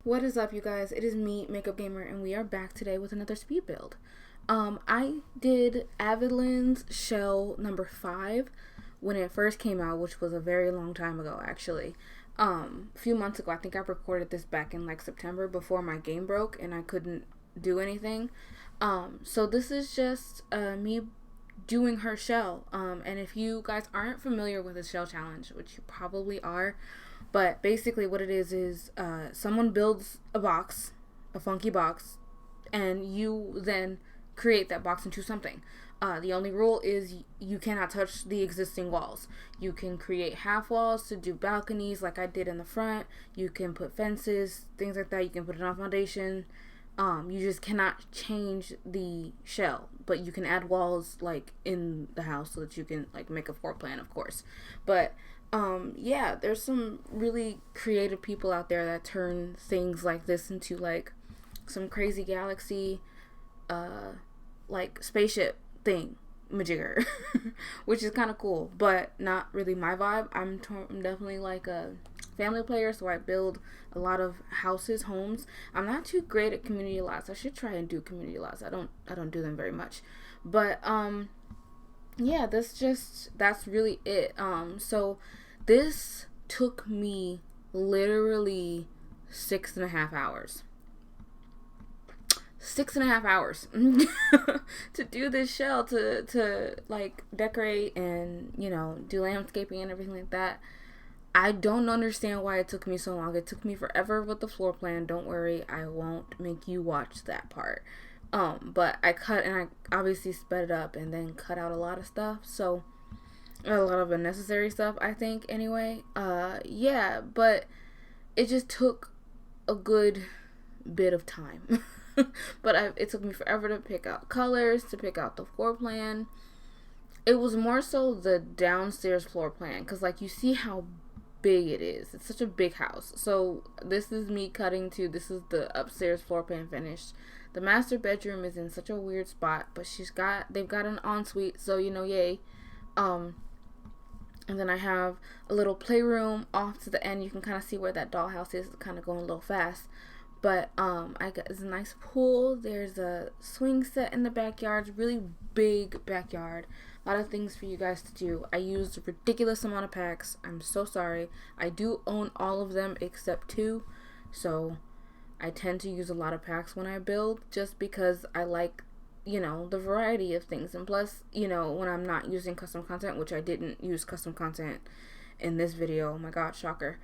What is up, you guys? It is me, Makeup Gamer, and we are back today with another speed build. I did Aveline's shell number 5 when it first came out, which was a very long time ago, actually. A few months ago. I think I recorded this back in like September before my game broke and I couldn't do anything. So this is just me doing her shell. And if you guys aren't familiar with the shell challenge, which you probably are, but basically what it is someone builds a box, a funky box, and you then create that box into something. The only rule is you cannot touch the existing walls. You can create half walls to do balconies like I did in the front. You can put fences, things like that. You can put it on foundation. You just cannot change the shell, but you can add walls like in the house so that you can like make a floor plan, of course. But yeah, there's some really creative people out there that turn things like this into like some crazy galaxy like spaceship thing majigger which is kind of cool, but not really my vibe. I'm definitely like a family player, so I build a lot of houses, homes. I'm not too great at community lots. I should try and do community lots. I don't do them very much, but yeah, that's really it. So this took me literally 6.5 hours. 6.5 hours to do this shell, to like decorate and, you know, do landscaping and everything like that. I don't understand why it took me so long. It took me forever with the floor plan. Don't worry, I won't make you watch that part. But I cut and I obviously sped it up and then cut out a lot of stuff. So a lot of unnecessary stuff, I think, anyway. Yeah, but it just took a good bit of time. But it took me forever to pick out colors, to pick out the floor plan. It was more so the downstairs floor plan, because like you see how big it is. It's such a big house. So this is me cutting to, this is the upstairs floor plan finished. The master bedroom is in such a weird spot, but they've got an ensuite, so you know, yay. And then I have a little playroom off to the end. You can kind of see where that dollhouse is. It's kind of going a little fast. But I got this nice pool. There's a swing set in the backyard. Really big backyard. A lot of things for you guys to do. I used a ridiculous amount of packs. I'm so sorry. I do own all of them except 2. So I tend to use a lot of packs when I build, just because I like, you know, the variety of things. And plus, you know, when I'm not using custom content, which I didn't use custom content in this video. Oh my god, shocker.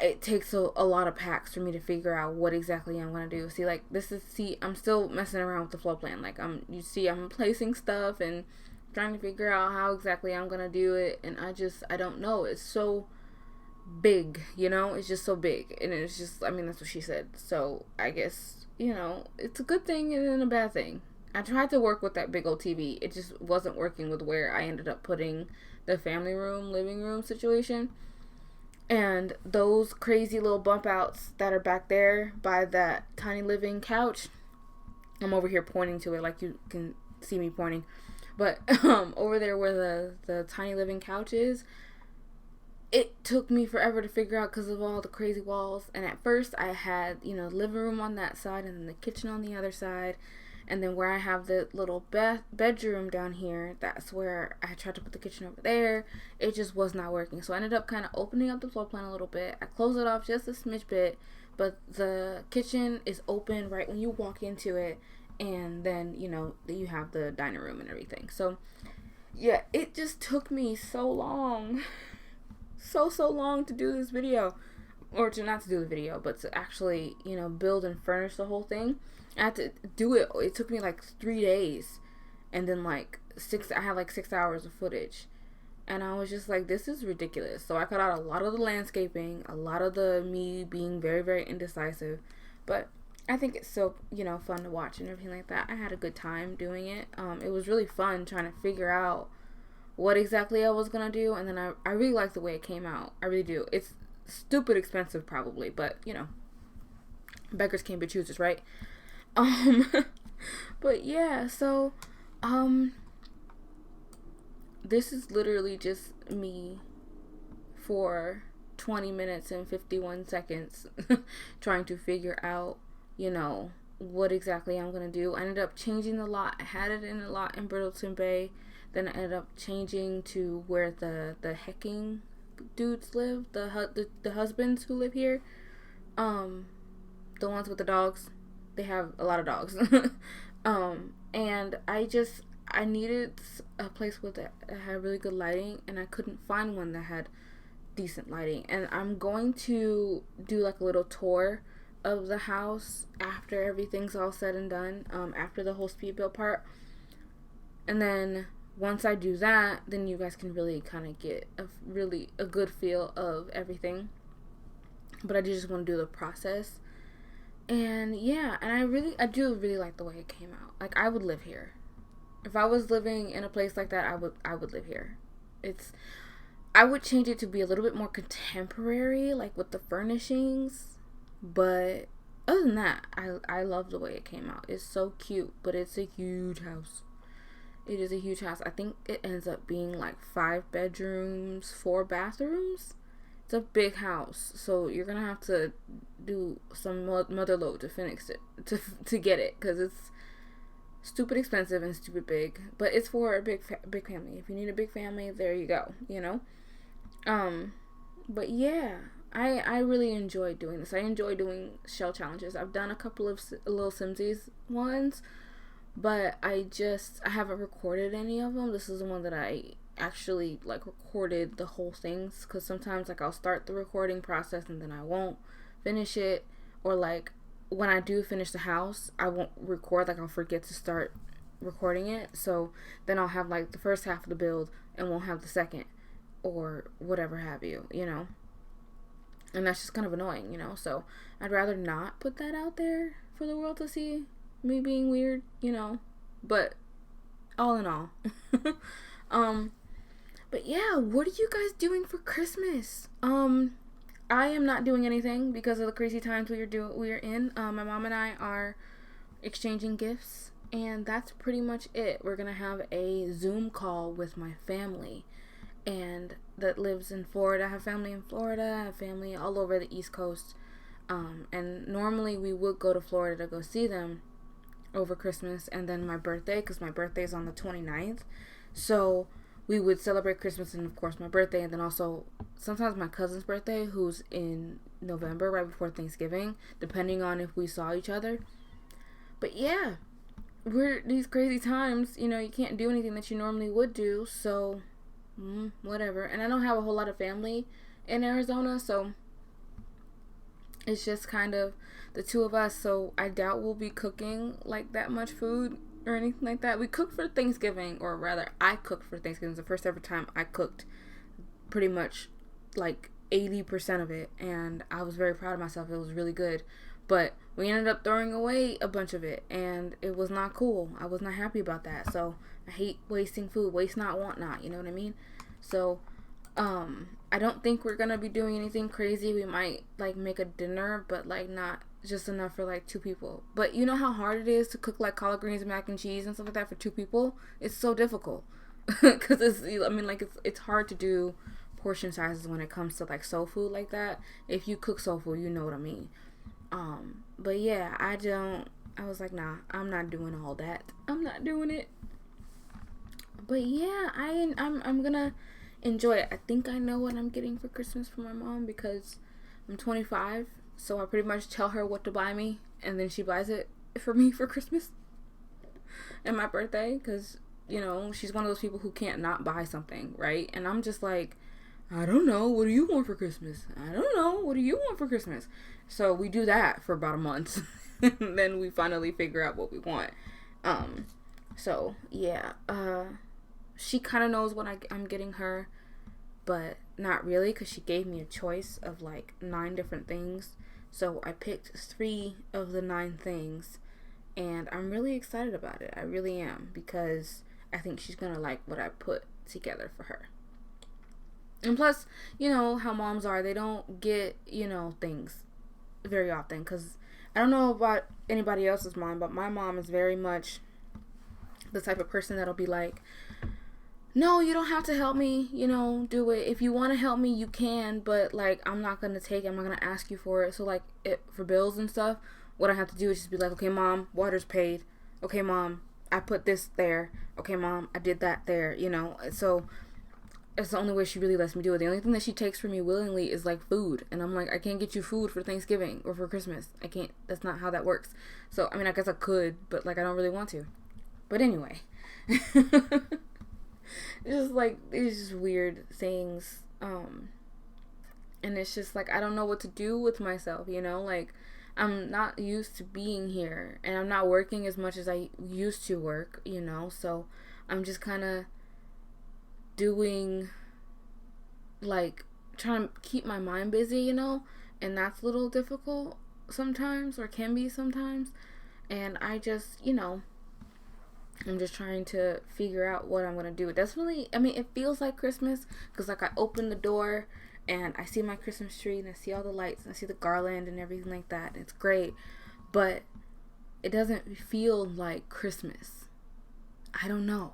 It takes a lot of packs for me to figure out what exactly I'm going to do. See, I'm still messing around with the floor plan. Like, I'm placing stuff and trying to figure out how exactly I'm going to do it. And I don't know. It's so big, you know? It's just so big. And it's just, I mean, that's what she said. So, I guess, you know, it's a good thing and then a bad thing. I tried to work with that big old TV. It just wasn't working with where I ended up putting the family room, living room situation. And those crazy little bump outs that are back there by that tiny living couch, I'm over here pointing to it like you can see me pointing, but over there where the tiny living couch is, it took me forever to figure out because of all the crazy walls. And at first I had, you know, the living room on that side and then the kitchen on the other side. And then where I have the little bedroom down here, that's where I tried to put the kitchen over there. It just was not working. So I ended up kind of opening up the floor plan a little bit. I closed it off just a smidge bit, but the kitchen is open right when you walk into it. And then, you know, you have the dining room and everything. So yeah, it just took me so long. so long to do this video. Or to not to do the video, but to actually, you know, build and furnish the whole thing. I had to do it. It took me like 3 days. And then like I had like 6 hours of footage. And I was just like, this is ridiculous. So I cut out a lot of the landscaping, a lot of the me being very, very indecisive. But I think it's so, you know, fun to watch and everything like that. I had a good time doing it. It was really fun trying to figure out what exactly I was going to do. And then I really like the way it came out. I really do. It's stupid expensive probably, but you know, beggars can't be choosers, right? But yeah, so this is literally just me for 20 minutes and 51 seconds trying to figure out, what exactly I'm going to do. I ended up changing the lot. I had it in a lot in Brittleton Bay. Then I ended up changing to where the hecking dudes live, the husbands who live here. The ones with the dogs. They have a lot of dogs. And I needed a place that had really good lighting, and I couldn't find one that had decent lighting. And I'm going to do like a little tour of the house after everything's all said and done, after the whole speed build part. And then once I do that, then you guys can really kind of get a good feel of everything. But I just want to do the process. And yeah, and I do really like the way it came out. Like, I would live here. If I was living in a place like that, I would live here. I would change it to be a little bit more contemporary, like with the furnishings. But other than that, I love the way it came out. It's so cute, but it's a huge house. It is a huge house. I think it ends up being like 5 bedrooms, 4 bathrooms. It's a big house, so you're gonna have to do some mother load to finish it, to get it, because it's stupid expensive and stupid big. But it's for a big family. If you need a big family, there you go. But yeah, I really enjoy doing this. I enjoy doing shell challenges. I've done a couple of little Simsies ones, but I haven't recorded any of them. This is the one that I actually like recorded the whole things, because sometimes like I'll start the recording process and then I won't finish it, or like when I do finish the house I won't record, like I'll forget to start recording it, so then I'll have like the first half of the build and won't have the second, or whatever have you, and that's just kind of annoying, so I'd rather not put that out there for the world to see me being weird, but all in all but yeah, what are you guys doing for Christmas? I am not doing anything because of the crazy times we are in. My mom and I are exchanging gifts, and that's pretty much it. We're gonna have a Zoom call with my family, and that lives in Florida. I have family in Florida. I have family all over the East Coast. And normally we would go to Florida to go see them over Christmas and then my birthday, because my birthday is on the 29th. So we would celebrate Christmas and, of course, my birthday, and then also sometimes my cousin's birthday, who's in November, right before Thanksgiving, depending on if we saw each other. But yeah, we're these crazy times, you can't do anything that you normally would do, so whatever. And I don't have a whole lot of family in Arizona, so it's just kind of the two of us, so I doubt we'll be cooking like that much food or anything like that. We cooked for Thanksgiving, or rather I cooked for Thanksgiving. It was the first ever time I cooked pretty much like 80% of it, and I was very proud of myself. It was really good, but we ended up throwing away a bunch of it, and it was not cool. I was not happy about that. So I hate wasting food. Waste not, want not, you know what I mean? So I don't think we're gonna be doing anything crazy. We might like make a dinner, but like not just enough for like 2 people. But you know how hard it is to cook like collard greens and mac and cheese and stuff like that for 2 people? It's so difficult because it's hard to do portion sizes when it comes to like soul food like that. If you cook soul food, you know what I mean. But yeah, I was like, nah, I'm not doing all that. I'm not doing it. But yeah, I'm gonna enjoy it. I think I know what I'm getting for Christmas for my mom, because I'm 25, so I pretty much tell her what to buy me, and then she buys it for me for Christmas and my birthday, because she's one of those people who can't not buy something, right? And I'm just like, I don't know, what do you want for Christmas? I don't know, what do you want for Christmas? So we do that for about a month and then we finally figure out what we want. So yeah, she kind of knows what I'm getting her, but not really, because she gave me a choice of like 9 different things. So I picked 3 of the 9 things, and I'm really excited about it. I really am, because I think she's gonna like what I put together for her. And plus, how moms are. They don't get, things very often, because I don't know about anybody else's mom, but my mom is very much the type of person that'll be like, no, you don't have to help me, do it. If you want to help me, you can, but like, I'm not going to take it. I'm not going to ask you for it. So like, for bills and stuff, what I have to do is just be like, okay, mom, water's paid. Okay, mom, I put this there. Okay, mom, I did that there, So it's the only way she really lets me do it. The only thing that she takes from me willingly is like food. And I'm like, I can't get you food for Thanksgiving or for Christmas. I can't, that's not how that works. So, I mean, I guess I could, but like, I don't really want to. But anyway. Just like, it's just weird things. And it's just like, I don't know what to do with myself, like, I'm not used to being here, and I'm not working as much as I used to work, so I'm just kind of doing, like, trying to keep my mind busy, and that's a little difficult sometimes, or can be sometimes. And I just, I'm just trying to figure out what I'm gonna do. It doesn't really, I mean, it feels like Christmas because like I open the door and I see my Christmas tree and I see all the lights and I see the garland and everything like that. And it's great, but it doesn't feel like Christmas. I don't know.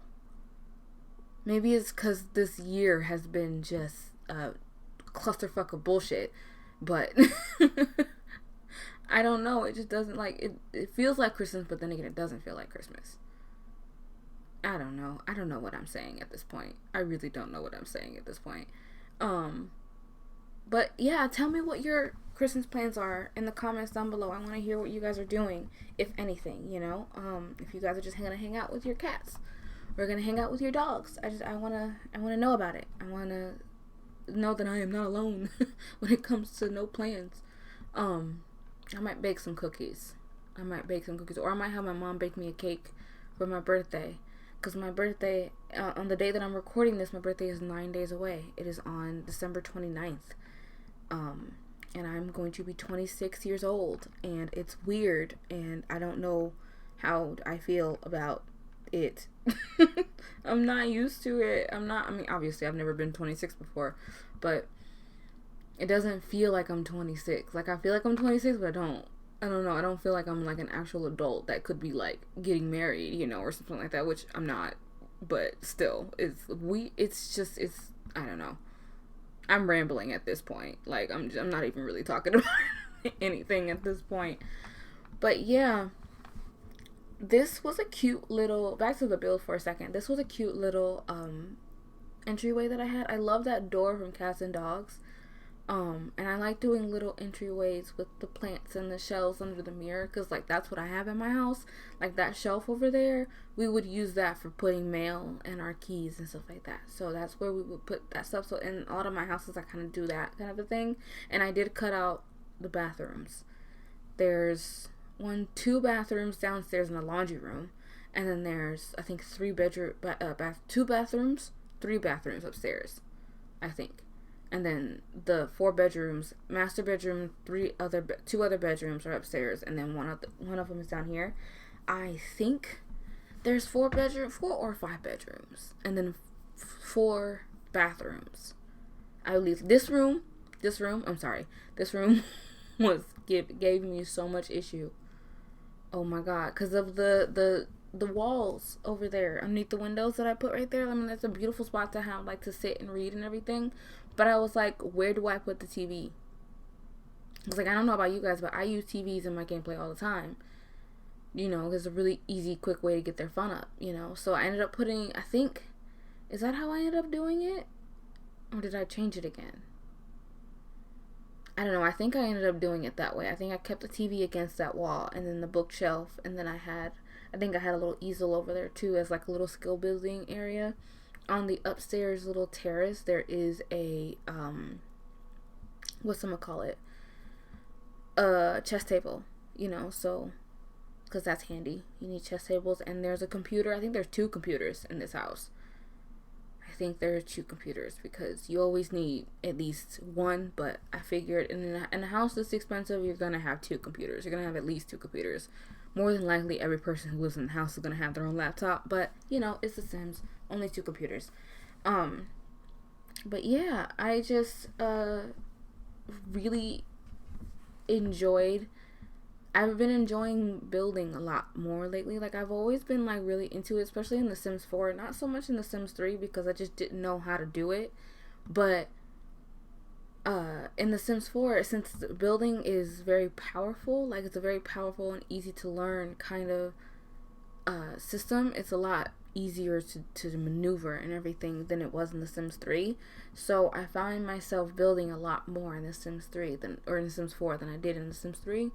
Maybe it's because this year has been just a clusterfuck of bullshit, but I don't know. It just doesn't like it. It feels like Christmas, but then again, it doesn't feel like Christmas. I don't know. I don't know what I'm saying at this point. I really don't know what I'm saying at this point. But yeah, tell me what your Christmas plans are in the comments down below. I want to hear what you guys are doing, if anything, if you guys are just gonna hang out with your cats, or gonna hang out with your dogs. I wanna know about it. I wanna know that I am not alone when it comes to no plans. I might bake some cookies. Or I might have my mom bake me a cake for my birthday. Because my birthday, on the day that I'm recording this, my birthday is 9 days away. It is on December 29th. And I'm going to be 26 years old. And it's weird. And I don't know how I feel about it. I'm not used to it. I mean, obviously, I've never been 26 before. But it doesn't feel like I'm 26. Like, I feel like I'm 26, but I don't know. I don't feel like I'm like an actual adult that could be like getting married, or something like that, which I'm not. But still, it's I don't know. I'm rambling at this point. Like, I'm not even really talking about anything at this point. But yeah, this was a cute little, back to the build for a second. This was a cute little entryway that I had. I love that door from Cats and Dogs. And I like doing little entryways with the plants and the shelves under the mirror, because like that's what I have in my house. Like that shelf over there, we would use that for putting mail and our keys and stuff like that. So that's where we would put that stuff. So in a lot of my houses, I kind of do that kind of a thing. And I did cut out the bathrooms. There's two bathrooms downstairs in the laundry room, and then there's, I think, two bathrooms, 3 bathrooms upstairs, I think. And then the 4 bedrooms, master bedroom, 2 other bedrooms are upstairs, and then one of them is down here. I think there's 4 or 5 bedrooms, and then 4 bathrooms. I believe this room gave me so much issue. Oh my god, because of the walls over there underneath the windows that I put right there. I mean, that's a beautiful spot to have, like, to sit and read and everything. But I was like, where do I put the TV? I was like, I don't know about you guys, but I use TVs in my gameplay all the time. There's a really easy, quick way to get their fun up, So I ended up putting, I think, is that how I ended up doing it? Or did I change it again? I don't know. I think I ended up doing it that way. I think I kept the TV against that wall, and then the bookshelf, and then I think I had a little easel over there too as like a little skill building area. On the upstairs little terrace, there is a whatchamacallit, a chess table, so because that's handy. You need chess tables, and there's a computer. I think there's 2 computers in this house. I think there are 2 computers because you always need at least one, but I figured in a house that's expensive, you're gonna have 2 computers. You're gonna have at least 2 computers. More than likely, every person who lives in the house is gonna have their own laptop, but it's The Sims. Only 2 computers. But yeah, I just really enjoyed I've been enjoying building a lot more lately. Like, I've always been like really into it, especially in The Sims 4. Not so much in The Sims 3 because I just didn't know how to do it. But in The Sims 4, since the building is very powerful, like it's a very powerful and easy to learn kind of system, it's a lot easier to maneuver and everything than it was in The Sims 3. So I find myself building a lot more in The Sims 3 or in The Sims 4 than I did in The Sims 3.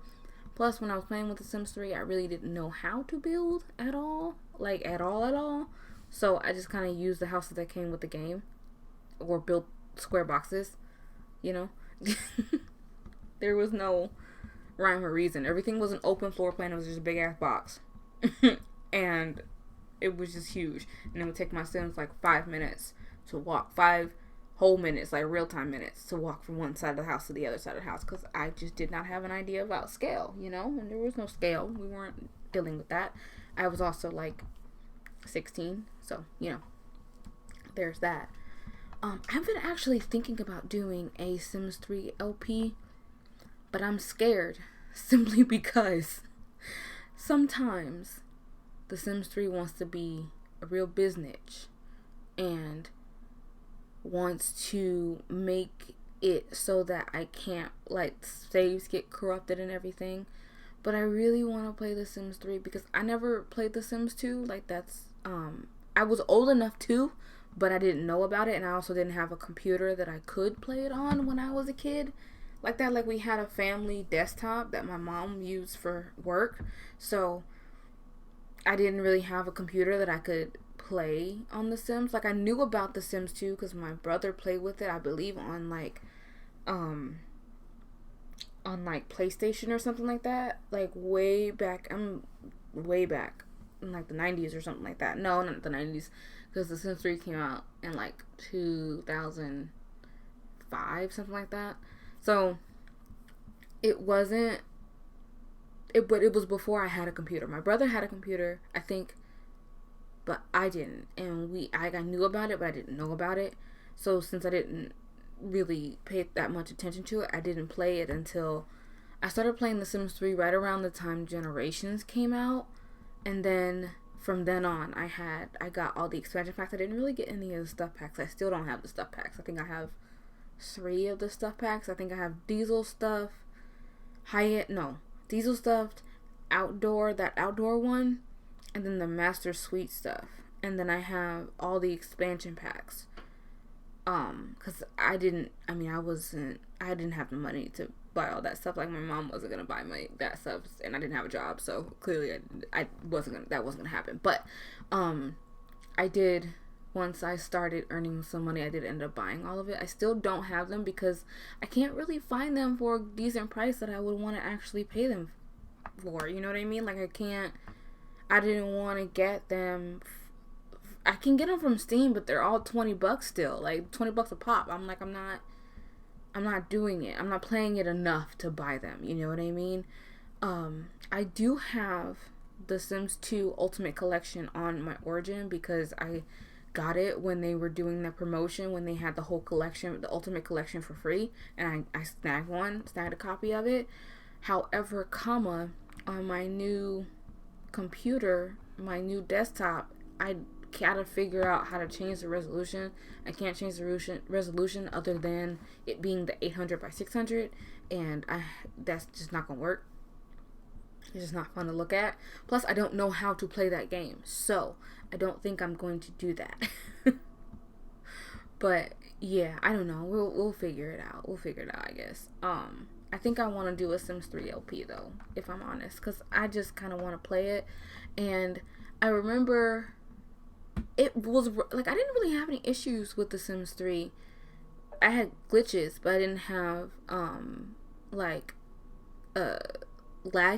Plus, when I was playing with The Sims 3, I really didn't know how to build at all. Like, at all. So I just kind of used the houses that came with the game. Or built square boxes. You know? There was no rhyme or reason. Everything was an open floor plan. It was just a big ass box. And it was just huge. And it would take my Sims like 5 minutes to walk. 5 whole minutes, like real-time minutes, to walk from one side of the house to the other side of the house, because I just did not have an idea about scale, you know? And there was no scale. We weren't dealing with that. I was also like 16, so, you know, there's that. I've been actually thinking about doing a Sims 3 LP, but I'm scared simply because sometimes The Sims 3 wants to be a real business and wants to make it so that I can't, like, saves get corrupted and everything. But I really want to play The Sims 3 because I never played The Sims 2. Like, that's, I was old enough to, but I didn't know about it. And I also didn't have a computer that I could play it on when I was a kid. Like that, like we had a family desktop that my mom used for work. So I didn't really have a computer that I could play on The Sims. Like, I knew about The Sims 2 because my brother played with it, I believe, on like PlayStation or something like that. Like way back in like the 90s or something like that. No, not the 90s, because The Sims 3 came out in like 2005, something like that. So it wasn't but it was before I had a computer. My brother had a computer, I think, but I didn't. And I knew about it, but I didn't know about it. So since I didn't really pay that much attention to it, I didn't play it until I started playing The Sims 3 right around the time Generations came out. And then from then on, I got all the expansion packs. I didn't really get any of the stuff packs. I still don't have the stuff packs. I think I have 3 of the stuff packs. I think I have Diesel stuff, Diesel stuffed, that outdoor one, and then the Master Suite stuff. And then I have all the expansion packs. Cause I didn't have the money to buy all that stuff. Like, my mom wasn't gonna buy that stuff, and I didn't have a job, so clearly that wasn't gonna happen. But, I did, once I started earning some money, I did end up buying all of it. I still don't have them because I can't really find them for a decent price that I would want to actually pay them for. You know what I mean? Like, I didn't want to get them. I can get them from Steam, but they're all $20 still. Like, $20 a pop. I'm like, I'm not doing it. I'm not playing it enough to buy them. You know what I mean? I do have The Sims 2 Ultimate Collection on my Origin because I got it when they were doing the promotion, when they had the whole collection, the Ultimate Collection, for free, and I snagged a copy of it. However, on my new computer, my new desktop, I gotta figure out how to change the resolution. I can't change the resolution other than it being the 800 by 600, and that's just not gonna work. It's just not fun to look at. Plus, I don't know how to play that game, so I don't think I'm going to do that. But yeah, I don't know. We'll figure it out. I guess. I think I want to do a Sims 3 LP though, if I'm honest, because I just kind of want to play it. And I remember it was like, I didn't really have any issues with The Sims 3. I had glitches, but I didn't have lag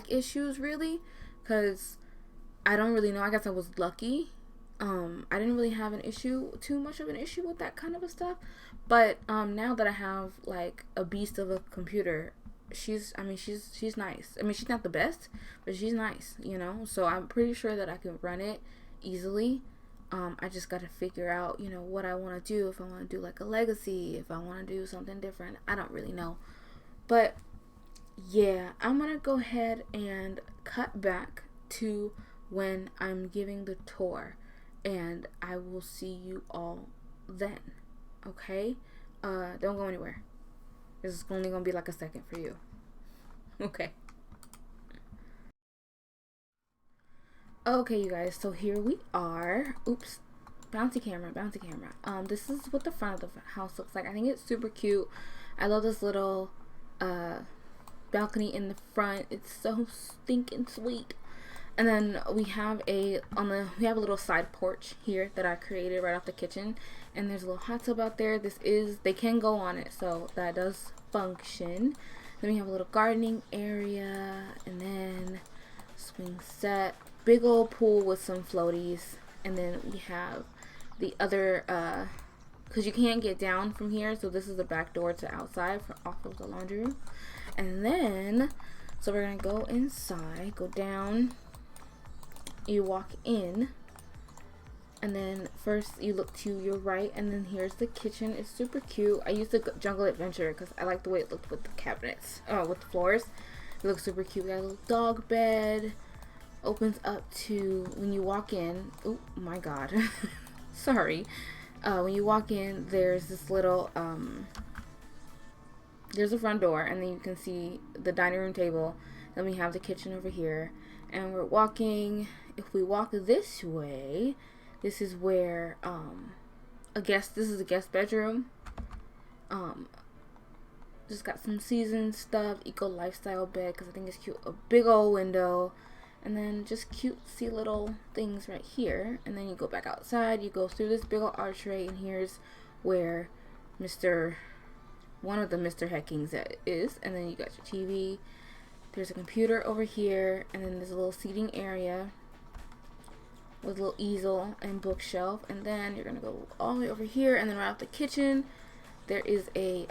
issues really, because I don't really know. I guess I was lucky. I didn't really have too much of an issue with that kind of stuff. But now that I have like a beast of a computer, she's nice. I mean, she's not the best, but she's nice, you know. So I'm pretty sure that I can run it easily. I just got to figure out, you know, what I want to do. If I want to do like a legacy, if I want to do something different, I don't really know. But yeah, I'm gonna go ahead and cut back to when I'm giving the tour, and I will see you all then. Okay? Don't go anywhere. This is only gonna be like a second for you. Okay. Okay, you guys, so here we are. Oops. Bouncy camera, bouncy camera. This is what the front of the house looks like. I think it's super cute. I love this little balcony in the front. It's so stinking sweet. And then we have a little side porch here that I created right off the kitchen, and there's a little hot tub out there. They can go on it, so that does function. Then we have a little gardening area, and then swing set, big old pool with some floaties, and then we have the other because you can't get down from here, so this is the back door to outside off of the laundry room. And then so we're gonna go inside, go down, you walk in, and then first you look to your right, and then here's the kitchen. It's super cute. I used the Jungle Adventure because I like the way it looked with the cabinets, with the floors. It looks super cute. We got a little dog bed. Opens up to when you walk in. Oh my god. Sorry. When you walk in, there's this little there's a front door, and then you can see the dining room table. Then we have the kitchen over here, and we're walking. If we walk this way, this is where this is a guest bedroom. Just got some seasoned stuff, eco lifestyle bed because I think it's cute. A big old window, and then just cutesy little things right here. And then you go back outside, you go through this big old archway, and here's where one of the Mr. Heckings is. And then you got your TV. There's a computer over here, and then there's a little seating area with a little easel and bookshelf. And then you're gonna go all the way over here, and then right off the kitchen, there is a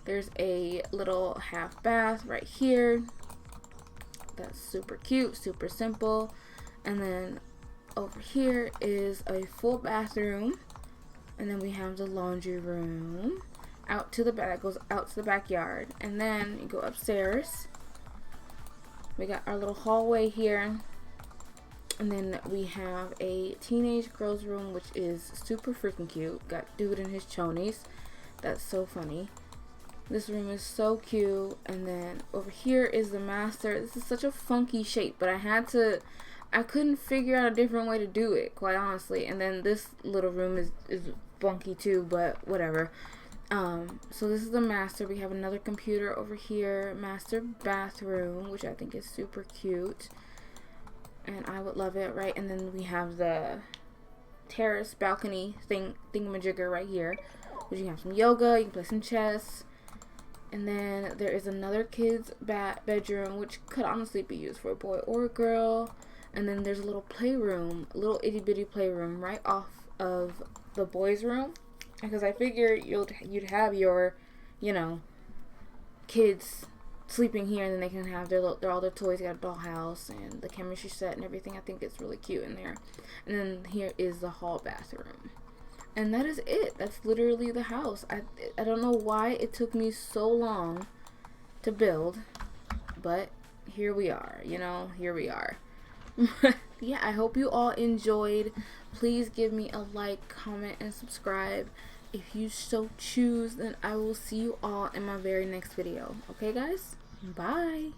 there's a little half bath right here. That's super cute, super simple. And then over here is a full bathroom, and then we have the laundry room out to the back. That goes out to the backyard, and then you go upstairs. We got our little hallway here, and then we have a teenage girls room, which is super freaking cute. Got dude in his chonies. That's so funny. This room is so cute. And then over here is the master. This is such a funky shape, but I couldn't figure out a different way to do it, quite honestly. And then this little room is funky too, but whatever. So this is the master. We have another computer over here. Master bathroom, which I think is super cute, and I would love it, right? And then we have the terrace balcony thingamajigger right here, which you can have some yoga, you can play some chess. And then there is another kid's bedroom, which could honestly be used for a boy or a girl. And then there's a little playroom, a little itty bitty playroom right off of the boys' room, because I figure you'd have your, kids sleeping here, and then they can have all their toys. You got a dollhouse and the chemistry set and everything. I think it's really cute in there. And then here is the hall bathroom. And that is it. That's literally the house. I don't know why it took me so long to build, but here we are, here we are. Yeah, I hope you all enjoyed. Please give me a like, comment, and subscribe if you so choose. Then I will see you all in my very next video. Okay, guys? Bye.